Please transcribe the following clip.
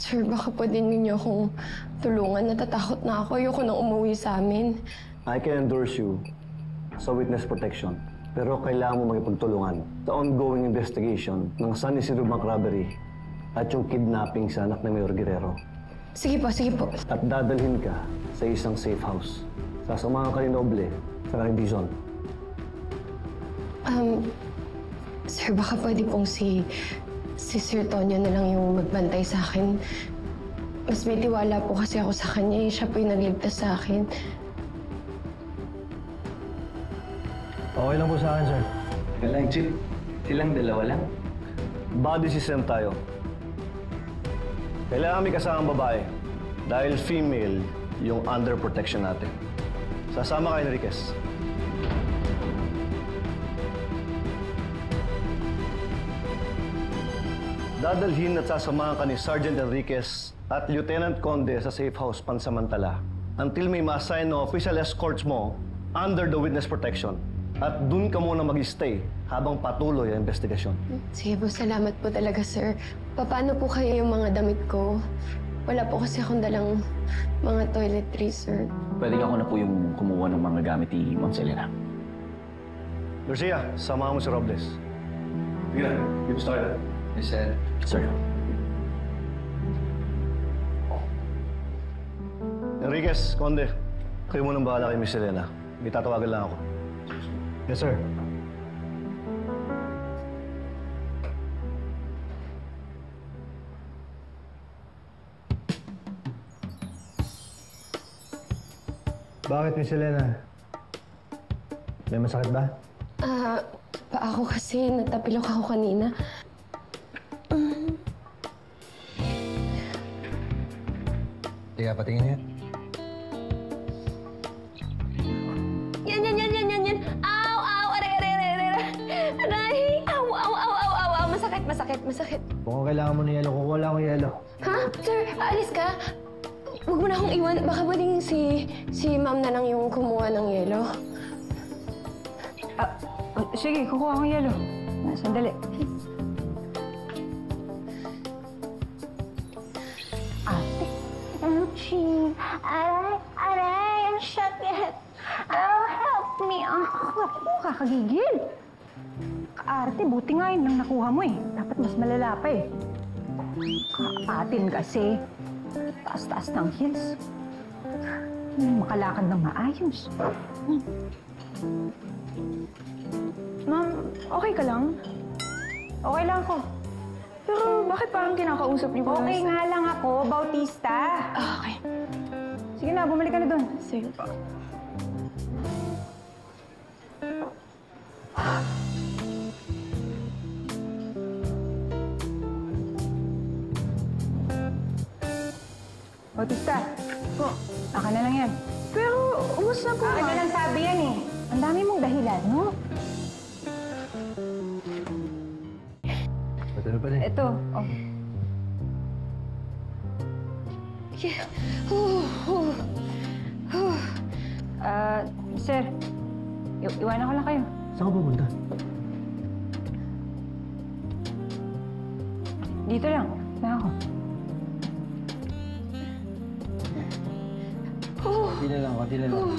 Sir, baka pwede ninyo akong tulungan. Natatakot na ako. Ayoko nang umuwi sa amin. I can endorse you sa witness protection. Pero kailangan mo magipagtulungan sa ongoing investigation ng San Isidro Bank robbery at yung kidnapping sa anak ni Mayor Guerrero. Sige po, sige po. At dadalhin ka sa isang safe house. Sasamahan ka ni Noble sa kanyang Bison. Sir, baka pwede pong si Sir Tonyo na lang yung magbantay sa akin. Mas may tiwala po kasi ako sa kanya. Siya po yung nagligtas sa akin. Okay lang po sa akin, sir. Walang Chief. Silang dalawa lang. Body system tayo. Kailangan may kasamang babae dahil female yung under protection natin. Sasama ka, Enriquez. Dadalhin at sasamahan ka ni Sergeant Enriquez at Lieutenant Conde sa safe house pansamantala until may ma-assign na official escorts mo under the witness protection. At dun ka muna mag-stay habang patuloy ang investigasyon. Sige po, salamat po talaga, sir. Paano po kayo yung mga damit ko? Wala po kasi akong dalang mga toiletries, sir. Pwede ako na po yung kumuha ng mga gamit ni Ma'am Selena. Lucia, samahan mo si Robles. Yeah, get started. Yes, sir. Sir. Enriquez, Conde, kayo mo nang bahala kay Miss Selena. May tatawagan lang ako. Yes, sir. Bakit, Miss Selena? May masakit ba? Pa ako kasi natapilok ako kanina. Tiga, patingin niya. Yan. Aw! Aray! Aw! Masakit. Kung kailangan mo ng yelo, kukuha lang ako yelo. Ha? Sir, aalis ka? Huwag mo na akong iwan. Baka pwedeng si ma'am na lang yung kumuha ng yelo. Sige, kukuha akong yelo. Sandali. Ate. Ouchie! Aray! Ang sakit! Oh, help me! Kakagigil. Kaarte, buti nga yun lang nakuha mo eh. Dapat mas malala pa eh. Kaatin kasi. Taas-taas ng heels. Makalakad ng maayos. Ma'am, okay ka lang? Okay lang ako. Pero bakit parang kinakausap niyo po? Okay nga lang ako, Bautista. Okay. Sige na, bumalik ka na doon. Sige po. Bautista. Po. Aka na lang yan. Pero, umus na po, Aka na lang sabi yan eh. Ang dami mong dahilan, no? Ano pa rin? Ito, oh. Sir, iwanan ko lang kayo. Saan ka pupunta? Dito lang. Na ako. Konti na lang.